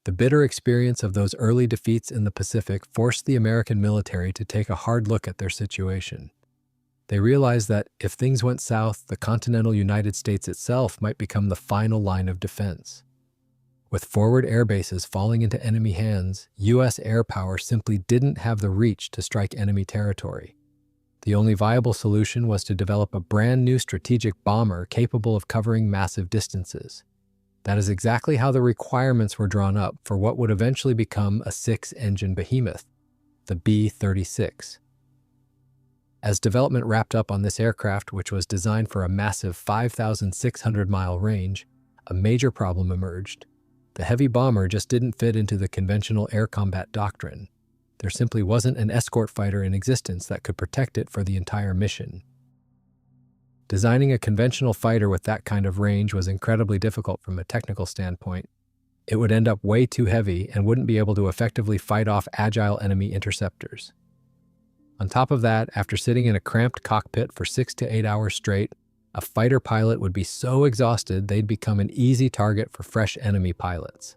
The bitter experience of those early defeats in the Pacific forced the American military to take a hard look at their situation. They realized that if things went south, the continental United States itself might become the final line of defense. With forward air bases falling into enemy hands, U.S. air power simply didn't have the reach to strike enemy territory. The only viable solution was to develop a brand new strategic bomber capable of covering massive distances. That is exactly how the requirements were drawn up for what would eventually become a six-engine behemoth, the B-36. As development wrapped up on this aircraft, which was designed for a massive 5,600-mile range, a major problem emerged. The heavy bomber just didn't fit into the conventional air combat doctrine. There simply wasn't an escort fighter in existence that could protect it for the entire mission. Designing a conventional fighter with that kind of range was incredibly difficult from a technical standpoint. It would end up way too heavy and wouldn't be able to effectively fight off agile enemy interceptors. On top of that, after sitting in a cramped cockpit for 6 to 8 hours straight, a fighter pilot would be so exhausted they'd become an easy target for fresh enemy pilots.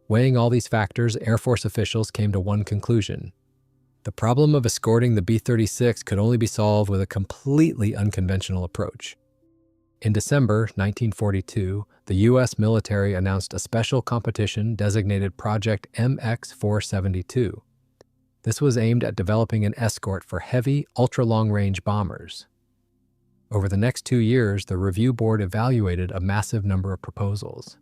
Weighing all these factors, Air Force officials came to one conclusion. The problem of escorting the B-36 could only be solved with a completely unconventional approach. In December 1942, the U.S. military announced a special competition designated Project MX-472. This was aimed at developing an escort for heavy, ultra-long-range bombers. Over the next 2 years, the review board evaluated a massive number of proposals.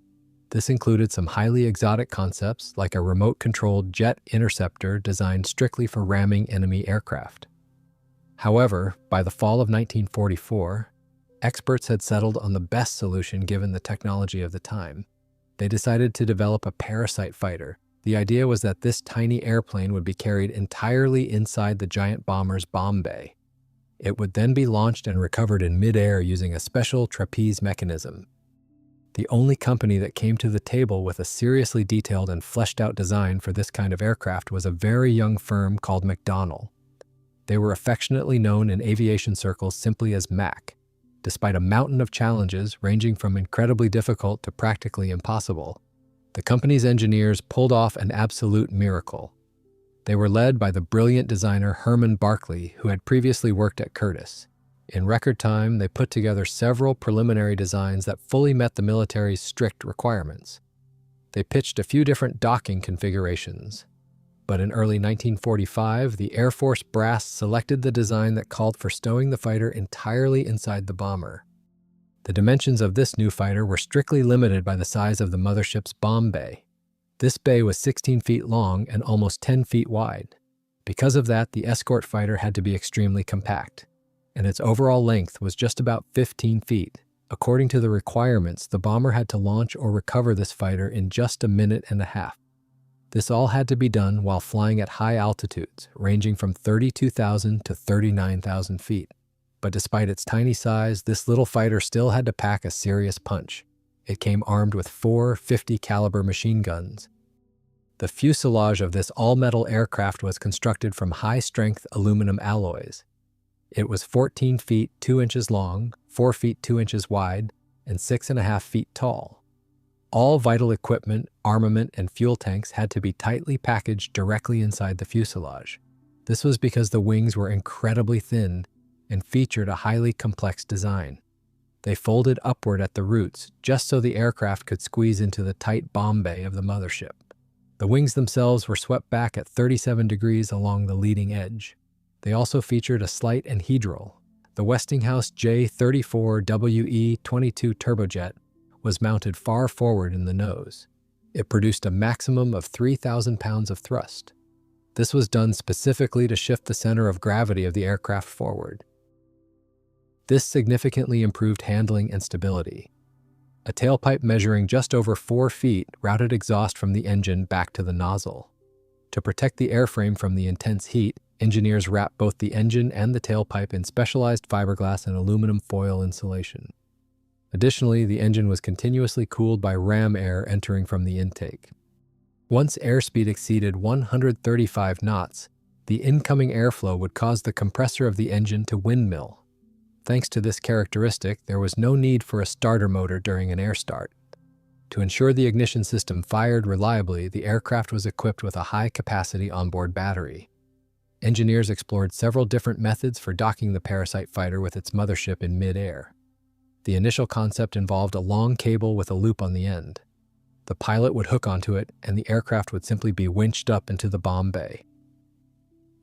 This included some highly exotic concepts like a remote-controlled jet interceptor designed strictly for ramming enemy aircraft. However, by the fall of 1944, experts had settled on the best solution given the technology of the time. They decided to develop a parasite fighter. The idea was that this tiny airplane would be carried entirely inside the giant bomber's bomb bay. It would then be launched and recovered in mid-air using a special trapeze mechanism. The only company that came to the table with a seriously detailed and fleshed-out design for this kind of aircraft was a very young firm called McDonnell. They were affectionately known in aviation circles simply as Mac. Despite a mountain of challenges ranging from incredibly difficult to practically impossible, the company's engineers pulled off an absolute miracle. They were led by the brilliant designer Herman Barclay, who had previously worked at Curtiss. In record time, they put together several preliminary designs that fully met the military's strict requirements. They pitched a few different docking configurations, but in early 1945, the Air Force brass selected the design that called for stowing the fighter entirely inside the bomber. The dimensions of this new fighter were strictly limited by the size of the mothership's bomb bay. This bay was 16 feet long and almost 10 feet wide. Because of that, the escort fighter had to be extremely compact, and its overall length was just about 15 feet. According to the requirements, the bomber had to launch or recover this fighter in just a minute and a half. This all had to be done while flying at high altitudes, ranging from 32,000 to 39,000 feet. But despite its tiny size, this little fighter still had to pack a serious punch. It came armed with 4 50 caliber machine guns. The fuselage of this all-metal aircraft was constructed from high-strength aluminum alloys. It was 14 feet 2 inches long, 4 feet 2 inches wide, and 6.5 feet tall. All vital equipment, armament, and fuel tanks had to be tightly packaged directly inside the fuselage. This was because the wings were incredibly thin and featured a highly complex design. They folded upward at the roots just so the aircraft could squeeze into the tight bomb bay of the mothership. The wings themselves were swept back at 37 degrees along the leading edge. They also featured a slight anhedral. The Westinghouse J-34WE-22 turbojet was mounted far forward in the nose. It produced a maximum of 3,000 pounds of thrust. This was done specifically to shift the center of gravity of the aircraft forward. This significantly improved handling and stability. A tailpipe measuring just over 4 feet routed exhaust from the engine back to the nozzle. To protect the airframe from the intense heat, engineers wrapped both the engine and the tailpipe in specialized fiberglass and aluminum foil insulation. Additionally, the engine was continuously cooled by ram air entering from the intake. Once airspeed exceeded 135 knots, the incoming airflow would cause the compressor of the engine to windmill. Thanks to this characteristic, there was no need for a starter motor during an air start. To ensure the ignition system fired reliably, the aircraft was equipped with a high-capacity onboard battery. Engineers explored several different methods for docking the Parasite fighter with its mothership in mid-air. The initial concept involved a long cable with a loop on the end. The pilot would hook onto it, and the aircraft would simply be winched up into the bomb bay.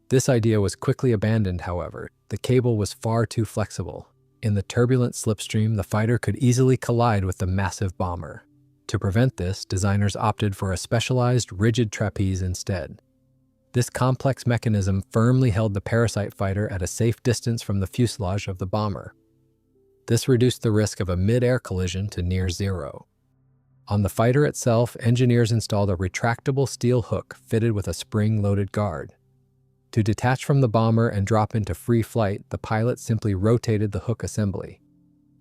This idea was quickly abandoned, however. The cable was far too flexible. In the turbulent slipstream, the fighter could easily collide with the massive bomber. To prevent this, designers opted for a specialized, rigid trapeze instead. This complex mechanism firmly held the Parasite fighter at a safe distance from the fuselage of the bomber. This reduced the risk of a mid-air collision to near zero. On the fighter itself, engineers installed a retractable steel hook fitted with a spring-loaded guard. To detach from the bomber and drop into free flight, the pilot simply rotated the hook assembly.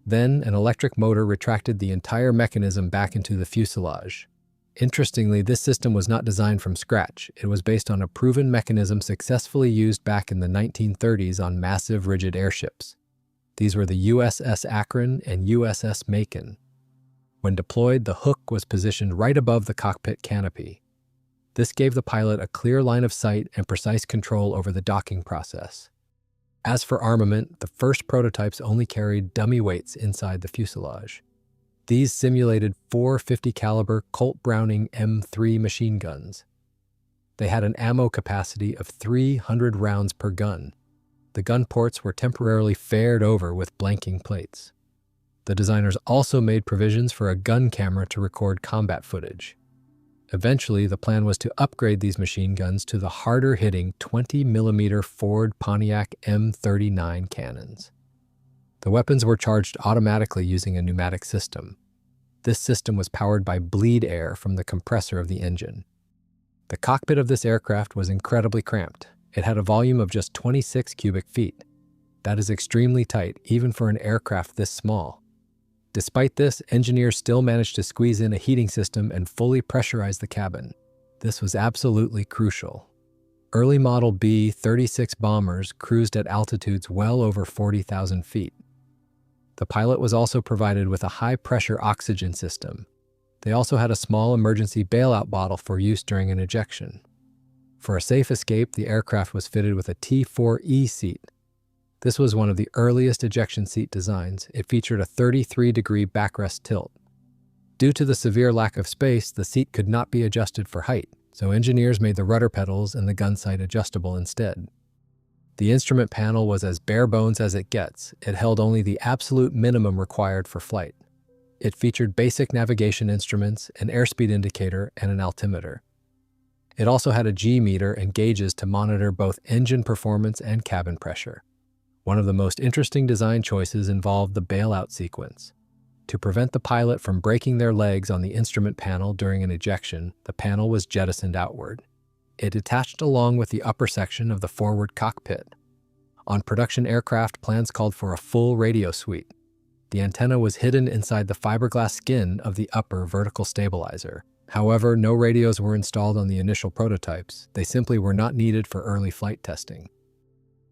Then, an electric motor retracted the entire mechanism back into the fuselage. Interestingly, this system was not designed from scratch. It was based on a proven mechanism successfully used back in the 1930s on massive rigid airships. These were the USS Akron and USS Macon. When deployed, the hook was positioned right above the cockpit canopy. This gave the pilot a clear line of sight and precise control over the docking process. As for armament, the first prototypes only carried dummy weights inside the fuselage. These simulated 450 caliber Colt Browning M3 machine guns. They had an ammo capacity of 300 rounds per gun. The gun ports were temporarily faired over with blanking plates. The designers also made provisions for a gun camera to record combat footage. Eventually, the plan was to upgrade these machine guns to the harder-hitting 20mm Ford Pontiac M39 cannons. The weapons were charged automatically using a pneumatic system. This system was powered by bleed air from the compressor of the engine. The cockpit of this aircraft was incredibly cramped. It had a volume of just 26 cubic feet. That is extremely tight, even for an aircraft this small. Despite this, engineers still managed to squeeze in a heating system and fully pressurize the cabin. This was absolutely crucial. Early model B-36 bombers cruised at altitudes well over 40,000 feet. The pilot was also provided with a high-pressure oxygen system. They also had a small emergency bailout bottle for use during an ejection. For a safe escape, the aircraft was fitted with a T4E seat. This was one of the earliest ejection seat designs. It featured a 33-degree backrest tilt. Due to the severe lack of space, the seat could not be adjusted for height, so engineers made the rudder pedals and the gun sight adjustable instead. The instrument panel was as bare bones as it gets. It held only the absolute minimum required for flight. It featured basic navigation instruments, an airspeed indicator, and an altimeter. It also had a G-meter and gauges to monitor both engine performance and cabin pressure. One of the most interesting design choices involved the bailout sequence. To prevent the pilot from breaking their legs on the instrument panel during an ejection, the panel was jettisoned outward. It attached along with the upper section of the forward cockpit. On production aircraft, plans called for a full radio suite. The antenna was hidden inside the fiberglass skin of the upper vertical stabilizer. However, no radios were installed on the initial prototypes. They simply were not needed for early flight testing.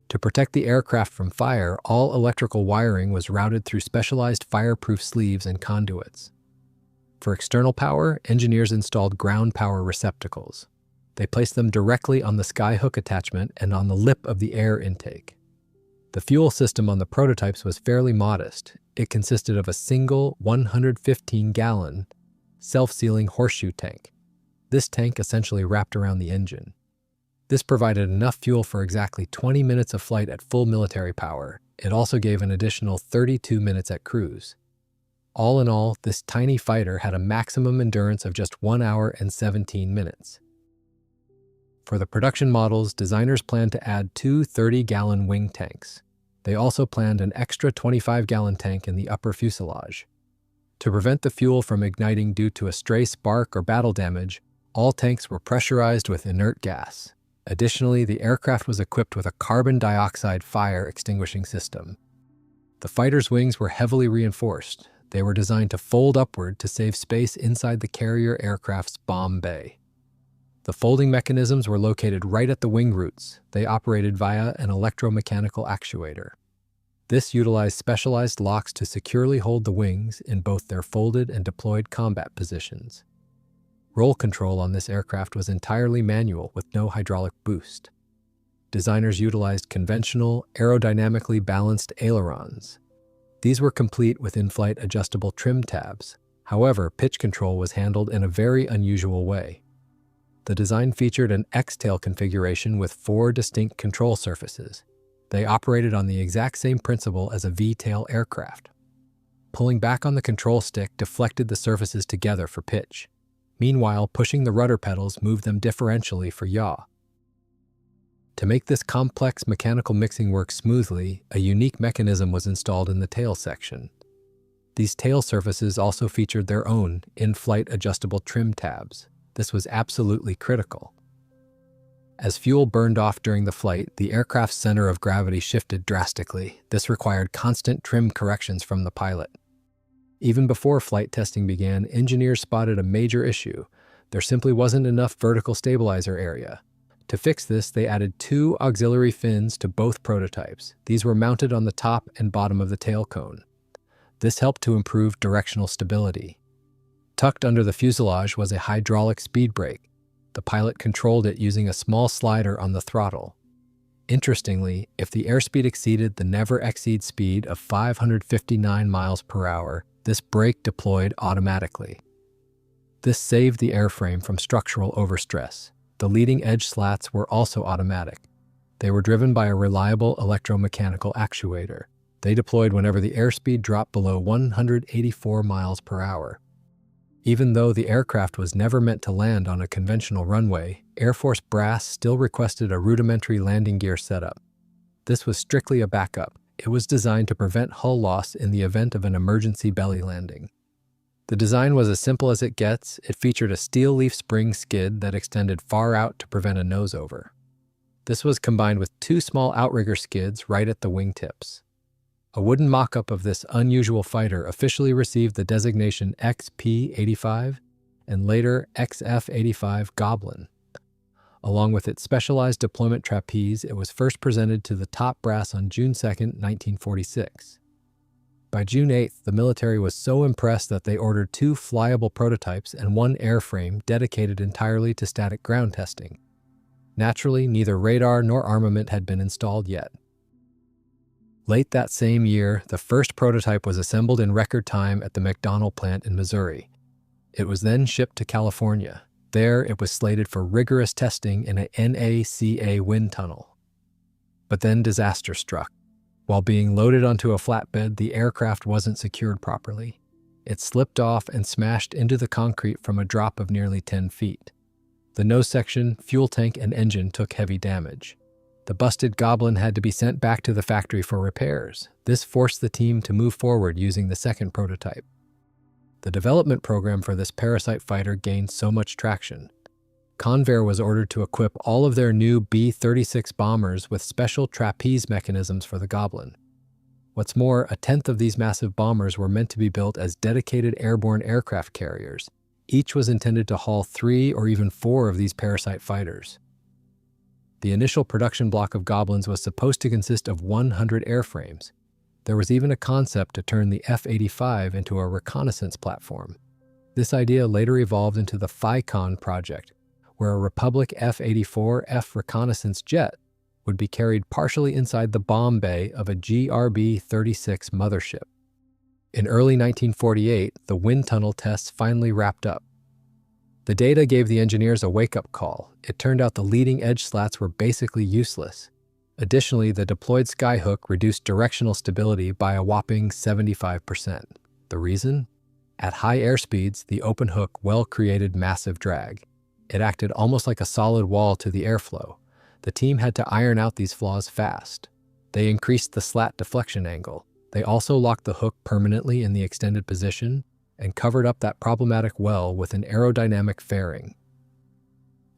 To protect the aircraft from fire, all electrical wiring was routed through specialized fireproof sleeves and conduits. For external power, engineers installed ground power receptacles. They placed them directly on the skyhook attachment and on the lip of the air intake. The fuel system on the prototypes was fairly modest. It consisted of a single 115-gallon, self-sealing horseshoe tank. This tank essentially wrapped around the engine. This provided enough fuel for exactly 20 minutes of flight at full military power. It also gave an additional 32 minutes at cruise. All in all, this tiny fighter had a maximum endurance of just 1 hour and 17 minutes. For the production models, designers planned to add two 30-gallon wing tanks. They also planned an extra 25-gallon tank in the upper fuselage. To prevent the fuel from igniting due to a stray spark or battle damage, all tanks were pressurized with inert gas. Additionally, the aircraft was equipped with a carbon dioxide fire extinguishing system. The fighter's wings were heavily reinforced. They were designed to fold upward to save space inside the carrier aircraft's bomb bay. The folding mechanisms were located right at the wing roots. They operated via an electromechanical actuator. This utilized specialized locks to securely hold the wings in both their folded and deployed combat positions. Roll control on this aircraft was entirely manual with no hydraulic boost. Designers utilized conventional, aerodynamically balanced ailerons. These were complete with in-flight adjustable trim tabs. However, pitch control was handled in a very unusual way. The design featured an X-tail configuration with 4 distinct control surfaces. They operated on the exact same principle as a V-tail aircraft. Pulling back on the control stick deflected the surfaces together for pitch. Meanwhile, pushing the rudder pedals moved them differentially for yaw. To make this complex mechanical mixing work smoothly, a unique mechanism was installed in the tail section. These tail surfaces also featured their own in-flight adjustable trim tabs. This was absolutely critical. As fuel burned off during the flight, the aircraft's center of gravity shifted drastically. This required constant trim corrections from the pilot. Even before flight testing began, engineers spotted a major issue. There simply wasn't enough vertical stabilizer area. To fix this, they added 2 auxiliary fins to both prototypes. These were mounted on the top and bottom of the tail cone. This helped to improve directional stability. Tucked under the fuselage was a hydraulic speed brake. The pilot controlled it using a small slider on the throttle. Interestingly, if the airspeed exceeded the never exceed speed of 559 miles per hour, this brake deployed automatically. This saved the airframe from structural overstress. The leading edge slats were also automatic. They were driven by a reliable electromechanical actuator. They deployed whenever the airspeed dropped below 184 miles per hour. Even though the aircraft was never meant to land on a conventional runway, Air Force brass still requested a rudimentary landing gear setup. This was strictly a backup. It was designed to prevent hull loss in the event of an emergency belly landing. The design was as simple as it gets. It featured a steel leaf spring skid that extended far out to prevent a noseover. This was combined with 2 small outrigger skids right at the wingtips. A wooden mock-up of this unusual fighter officially received the designation XP-85 and later XF-85 Goblin. Along with its specialized deployment trapeze, it was first presented to the top brass on June 2, 1946. By June 8th, the military was so impressed that they ordered 2 flyable prototypes and 1 airframe dedicated entirely to static ground testing. Naturally, neither radar nor armament had been installed yet. Late that same year, the first prototype was assembled in record time at the McDonnell plant in Missouri. It was then shipped to California. There, it was slated for rigorous testing in a NACA wind tunnel. But then disaster struck. While being loaded onto a flatbed, the aircraft wasn't secured properly. It slipped off and smashed into the concrete from a drop of nearly 10 feet. The nose section, fuel tank, and engine took heavy damage. The busted Goblin had to be sent back to the factory for repairs. This forced the team to move forward using the second prototype. The development program for this parasite fighter gained so much traction. Convair was ordered to equip all of their new B-36 bombers with special trapeze mechanisms for the Goblin. What's more, 1/10 of these massive bombers were meant to be built as dedicated airborne aircraft carriers. Each was intended to haul 3 or even 4 of these parasite fighters. The initial production block of Goblins was supposed to consist of 100 airframes. There was even a concept to turn the F-85 into a reconnaissance platform. This idea later evolved into the FICON project, where a Republic F-84F reconnaissance jet would be carried partially inside the bomb bay of a GRB-36 mothership. In early 1948, the wind tunnel tests finally wrapped up. The data gave the engineers a wake-up call. It turned out the leading-edge slats were basically useless. Additionally, the deployed skyhook reduced directional stability by a whopping 75%. The reason? At high airspeeds, the open hook created massive drag. It acted almost like a solid wall to the airflow. The team had to iron out these flaws fast. They increased the slat deflection angle. They also locked the hook permanently in the extended position and covered up that problematic well with an aerodynamic fairing.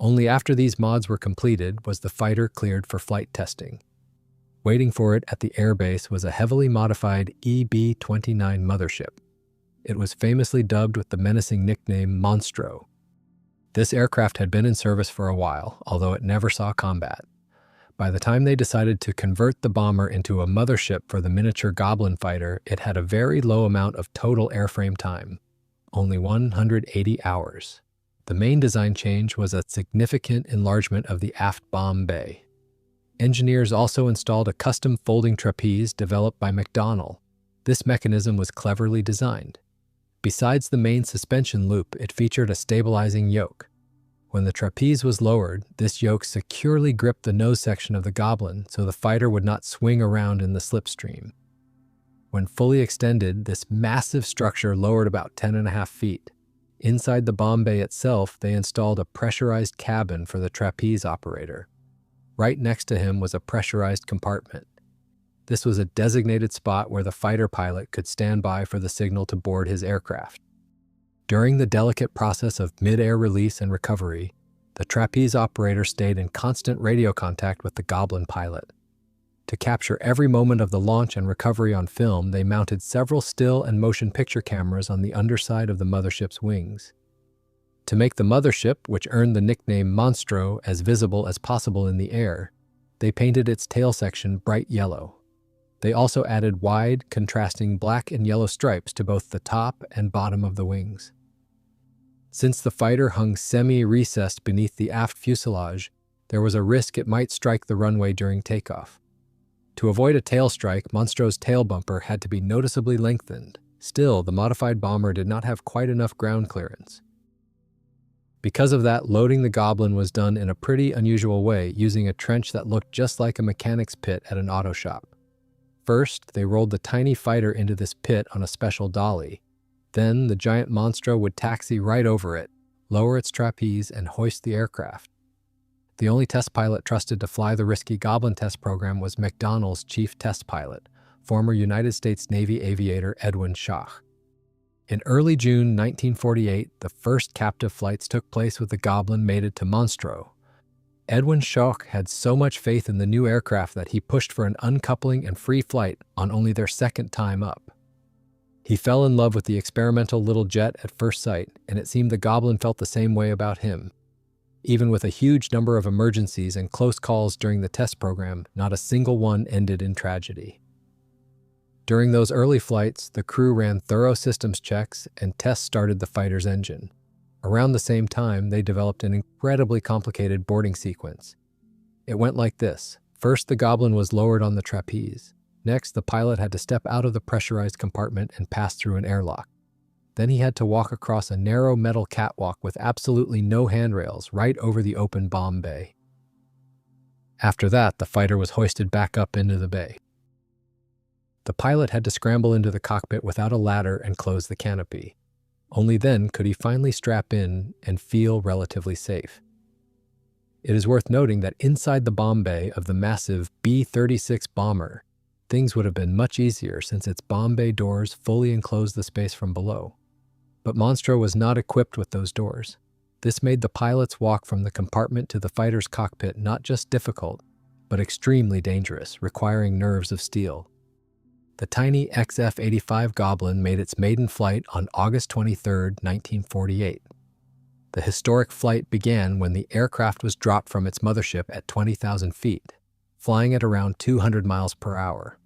Only after these mods were completed was the fighter cleared for flight testing. Waiting for it at the airbase was a heavily modified EB-29 mothership. It was famously dubbed with the menacing nickname Monstro. This aircraft had been in service for a while, although it never saw combat. By the time they decided to convert the bomber into a mothership for the miniature Goblin fighter, it had a very low amount of total airframe time, only 180 hours. The main design change was a significant enlargement of the aft bomb bay. Engineers also installed a custom folding trapeze developed by McDonnell. This mechanism was cleverly designed. Besides the main suspension loop, it featured a stabilizing yoke. When the trapeze was lowered, this yoke securely gripped the nose section of the Goblin so the fighter would not swing around in the slipstream. When fully extended, this massive structure lowered about 10.5 feet. Inside the bomb bay itself, they installed a pressurized cabin for the trapeze operator. Right next to him was a pressurized compartment. This was a designated spot where the fighter pilot could stand by for the signal to board his aircraft. During the delicate process of mid-air release and recovery, the trapeze operator stayed in constant radio contact with the Goblin pilot. To capture every moment of the launch and recovery on film, they mounted several still and motion picture cameras on the underside of the mothership's wings. To make the mothership, which earned the nickname Monstro, as visible as possible in the air, they painted its tail section bright yellow. They also added wide, contrasting black and yellow stripes to both the top and bottom of the wings. Since the fighter hung semi-recessed beneath the aft fuselage, there was a risk it might strike the runway during takeoff. To avoid a tail strike, Monstro's tail bumper had to be noticeably lengthened. Still, the modified bomber did not have quite enough ground clearance. Because of that, loading the Goblin was done in a pretty unusual way, using a trench that looked just like a mechanic's pit at an auto shop. First, they rolled the tiny fighter into this pit on a special dolly. Then, the giant Monstro would taxi right over it, lower its trapeze, and hoist the aircraft. The only test pilot trusted to fly the risky Goblin test program was McDonnell's chief test pilot, former United States Navy aviator Edwin Schoch. In early June 1948, the first captive flights took place with the Goblin mated to Monstro. Edwin Schoch had so much faith in the new aircraft that he pushed for an uncoupling and free flight on only their second time up. He fell in love with the experimental little jet at first sight, and it seemed the Goblin felt the same way about him. Even with a huge number of emergencies and close calls during the test program, not a single one ended in tragedy. During those early flights, the crew ran thorough systems checks and tests started the fighter's engine. Around the same time, they developed an incredibly complicated boarding sequence. It went like this. First, the Goblin was lowered on the trapeze. Next, the pilot had to step out of the pressurized compartment and pass through an airlock. Then he had to walk across a narrow metal catwalk with absolutely no handrails right over the open bomb bay. After that, the fighter was hoisted back up into the bay. The pilot had to scramble into the cockpit without a ladder and close the canopy. Only then could he finally strap in and feel relatively safe. It is worth noting that inside the bomb bay of the massive B-36 bomber, things would have been much easier since its bomb bay doors fully enclosed the space from below. But Monstro was not equipped with those doors. This made the pilot's walk from the compartment to the fighter's cockpit not just difficult, but extremely dangerous, requiring nerves of steel. The tiny XF-85 Goblin made its maiden flight on August 23, 1948. The historic flight began when the aircraft was dropped from its mothership at 20,000 feet, flying at around 200 miles per hour.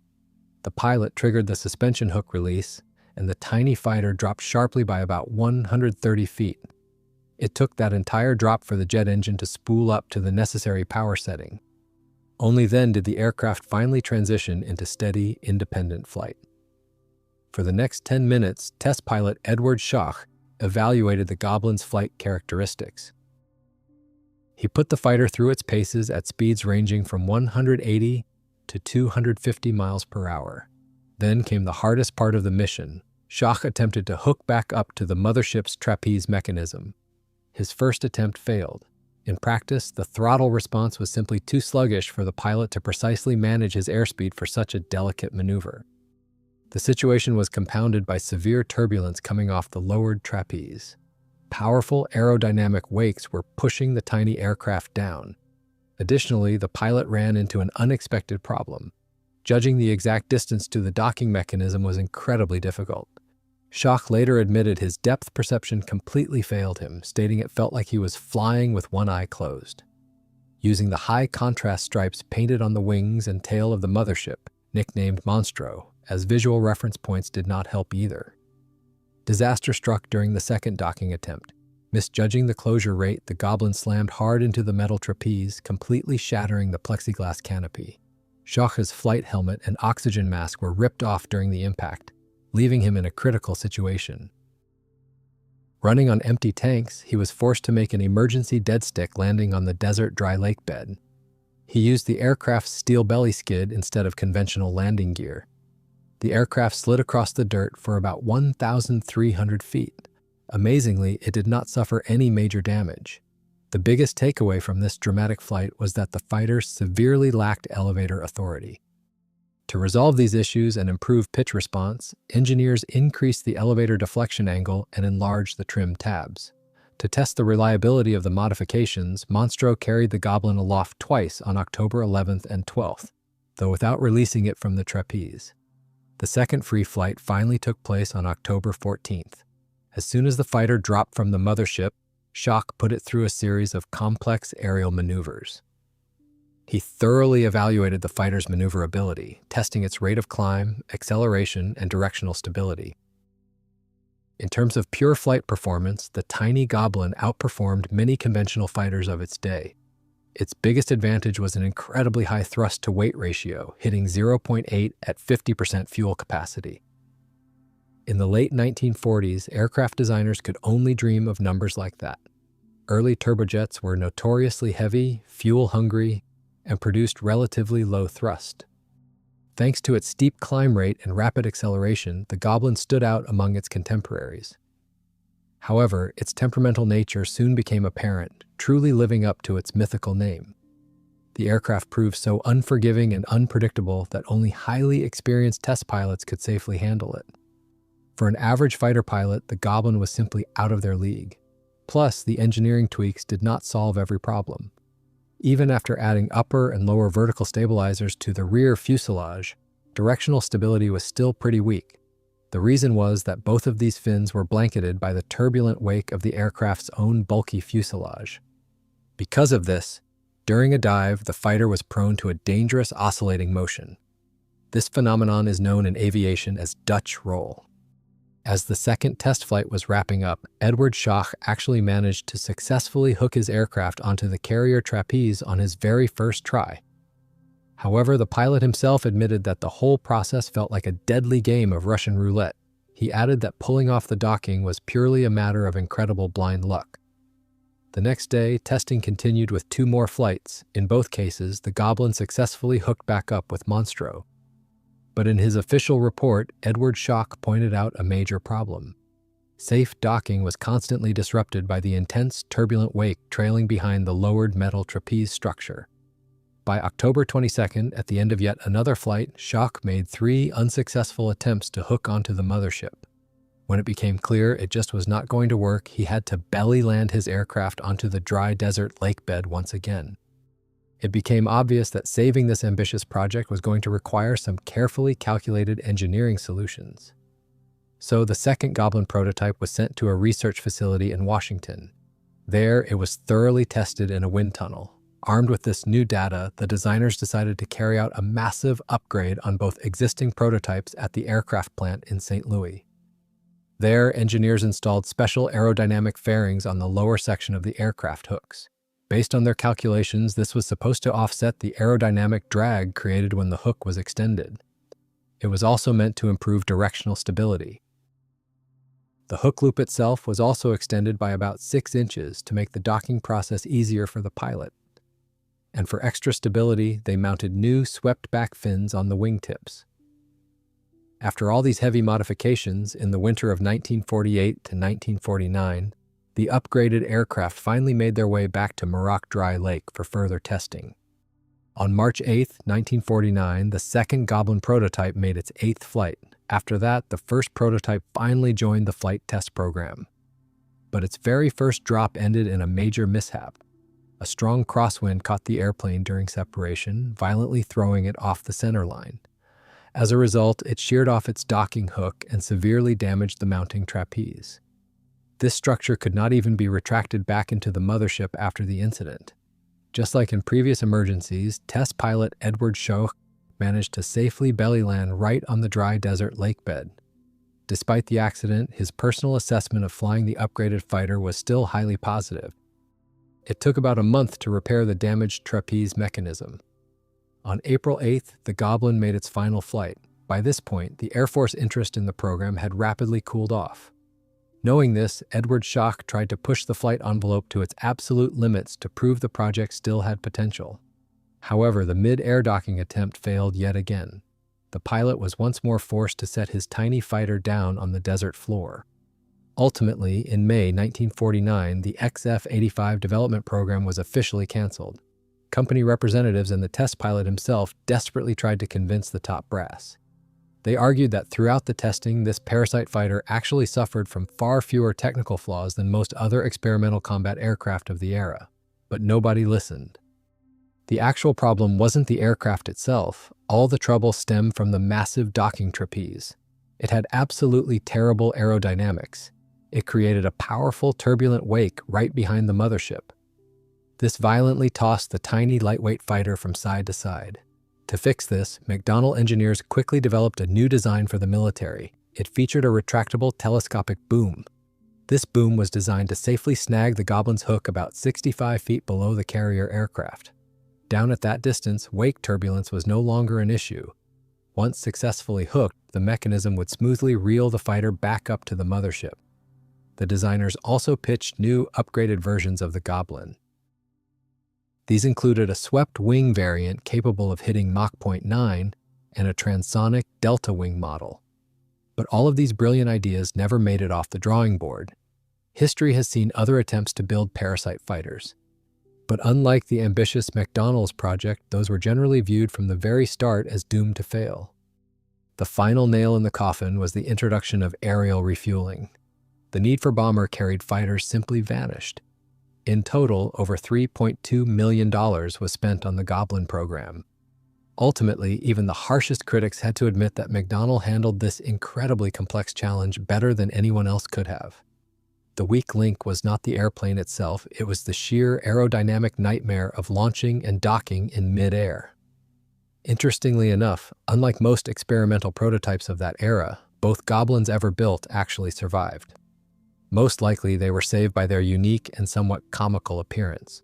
The pilot triggered the suspension hook release, and the tiny fighter dropped sharply by about 130 feet. It took that entire drop for the jet engine to spool up to the necessary power setting. Only then did the aircraft finally transition into steady, independent flight. For the next 10 minutes, test pilot Edward Schoch evaluated the Goblin's flight characteristics. He put the fighter through its paces at speeds ranging from 180 to 250 miles per hour. Then came the hardest part of the mission. Schoch attempted to hook back up to the mothership's trapeze mechanism. His first attempt failed. In practice, the throttle response was simply too sluggish for the pilot to precisely manage his airspeed for such a delicate maneuver. The situation was compounded by severe turbulence coming off the lowered trapeze. Powerful aerodynamic wakes were pushing the tiny aircraft down. Additionally, the pilot ran into an unexpected problem. Judging the exact distance to the docking mechanism was incredibly difficult. Schoch later admitted his depth perception completely failed him, stating it felt like he was flying with one eye closed. using the high-contrast stripes painted on the wings and tail of the mothership, nicknamed Monstro, as visual reference points did not help either. Disaster struck during the second docking attempt. Misjudging the closure rate, the Goblin slammed hard into the metal trapeze, completely shattering the plexiglass canopy. Schoch's flight helmet and oxygen mask were ripped off during the impact, leaving him in a critical situation. Running on empty tanks, he was forced to make an emergency deadstick landing on the desert dry lake bed. He used the aircraft's steel belly skid instead of conventional landing gear. The aircraft slid across the dirt for about 1,300 feet. Amazingly, it did not suffer any major damage. The biggest takeaway from this dramatic flight was that the fighters severely lacked elevator authority. To resolve these issues and improve pitch response, engineers increased the elevator deflection angle and enlarged the trim tabs. To test the reliability of the modifications, Monstro carried the Goblin aloft twice on October 11th and 12th, though without releasing it from the trapeze. The second free flight finally took place on October 14th. As soon as the fighter dropped from the mothership, Schoch put it through a series of complex aerial maneuvers. He thoroughly evaluated the fighter's maneuverability, testing its rate of climb, acceleration, and directional stability. In terms of pure flight performance, the tiny Goblin outperformed many conventional fighters of its day. Its biggest advantage was an incredibly high thrust-to-weight ratio, hitting 0.8 at 50% fuel capacity. In the late 1940s, aircraft designers could only dream of numbers like that. Early turbojets were notoriously heavy, fuel-hungry, and produced relatively low thrust. Thanks to its steep climb rate and rapid acceleration, the Goblin stood out among its contemporaries. However, its temperamental nature soon became apparent, truly living up to its mythical name. The aircraft proved so unforgiving and unpredictable that only highly experienced test pilots could safely handle it. For an average fighter pilot, the Goblin was simply out of their league. Plus, the engineering tweaks did not solve every problem. Even after adding upper and lower vertical stabilizers to the rear fuselage, directional stability was still pretty weak. The reason was that both of these fins were blanketed by the turbulent wake of the aircraft's own bulky fuselage. Because of this, during a dive, the fighter was prone to a dangerous oscillating motion. This phenomenon is known in aviation as Dutch roll. As the second test flight was wrapping up, Edward Schoch actually managed to successfully hook his aircraft onto the carrier trapeze on his very first try. However, the pilot himself admitted that the whole process felt like a deadly game of Russian roulette. He added that pulling off the docking was purely a matter of incredible blind luck. The next day, testing continued with 2 more flights. In both cases, the Goblin successfully hooked back up with Monstro. But in his official report, Edward Schoch pointed out a major problem. Safe docking was constantly disrupted by the intense, turbulent wake trailing behind the lowered metal trapeze structure. By October 22nd, at the end of yet another flight, Schoch made 3 unsuccessful attempts to hook onto the mothership. When it became clear it just was not going to work, he had to belly land his aircraft onto the dry desert lake bed once again. It became obvious that saving this ambitious project was going to require some carefully calculated engineering solutions. So the second Goblin prototype was sent to a research facility in Washington. There, it was thoroughly tested in a wind tunnel. Armed with this new data, the designers decided to carry out a massive upgrade on both existing prototypes at the aircraft plant in St. Louis. There, engineers installed special aerodynamic fairings on the lower section of the aircraft hooks. Based on their calculations, this was supposed to offset the aerodynamic drag created when the hook was extended. It was also meant to improve directional stability. The hook loop itself was also extended by about 6 inches to make the docking process easier for the pilot. And for extra stability, they mounted new swept-back fins on the wingtips. After all these heavy modifications, in the winter of 1948 to 1949, the upgraded aircraft finally made their way back to Muroc Dry Lake for further testing. On March 8, 1949, the second Goblin prototype made its 8th flight. After that, the first prototype finally joined the flight test program. But its very first drop ended in a major mishap. A strong crosswind caught the airplane during separation, violently throwing it off the center line. As a result, it sheared off its docking hook and severely damaged the mounting trapeze. This structure could not even be retracted back into the mothership after the incident. Just like in previous emergencies, test pilot Edward Schoch managed to safely belly land right on the dry desert lake bed. Despite the accident, his personal assessment of flying the upgraded fighter was still highly positive. It took about a month to repair the damaged trapeze mechanism. On April 8th, the Goblin made its final flight. By this point, the Air Force interest in the program had rapidly cooled off. Knowing this, Edward Schoch tried to push the flight envelope to its absolute limits to prove the project still had potential. However, the mid-air docking attempt failed yet again. The pilot was once more forced to set his tiny fighter down on the desert floor. Ultimately, in May 1949, the XF-85 development program was officially canceled. Company representatives and the test pilot himself desperately tried to convince the top brass. They argued that throughout the testing, this parasite fighter actually suffered from far fewer technical flaws than most other experimental combat aircraft of the era. But nobody listened. The actual problem wasn't the aircraft itself. All the trouble stemmed from the massive docking trapeze. It had absolutely terrible aerodynamics. It created a powerful, turbulent wake right behind the mothership. This violently tossed the tiny, lightweight fighter from side to side. To fix this, McDonnell engineers quickly developed a new design for the military. It featured a retractable telescopic boom. This boom was designed to safely snag the Goblin's hook about 65 feet below the carrier aircraft. Down at that distance, wake turbulence was no longer an issue. Once successfully hooked, the mechanism would smoothly reel the fighter back up to the mothership. The designers also pitched new, upgraded versions of the Goblin. These included a swept-wing variant capable of hitting Mach 0.9 and a transonic delta-wing model. But all of these brilliant ideas never made it off the drawing board. History has seen other attempts to build parasite fighters. But unlike the ambitious McDonnell's project, those were generally viewed from the very start as doomed to fail. The final nail in the coffin was the introduction of aerial refueling. The need for bomber-carried fighters simply vanished. In total, over $3.2 million was spent on the Goblin program. Ultimately, even the harshest critics had to admit that McDonnell handled this incredibly complex challenge better than anyone else could have. The weak link was not the airplane itself, it was the sheer aerodynamic nightmare of launching and docking in mid-air. Interestingly enough, unlike most experimental prototypes of that era, both Goblins ever built actually survived. Most likely, they were saved by their unique and somewhat comical appearance.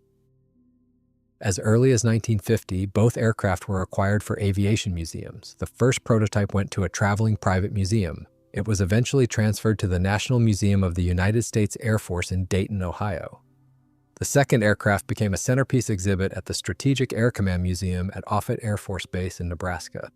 As early as 1950, both aircraft were acquired for aviation museums. The first prototype went to a traveling private museum. It was eventually transferred to the National Museum of the United States Air Force in Dayton, Ohio. The second aircraft became a centerpiece exhibit at the Strategic Air Command Museum at Offutt Air Force Base in Nebraska.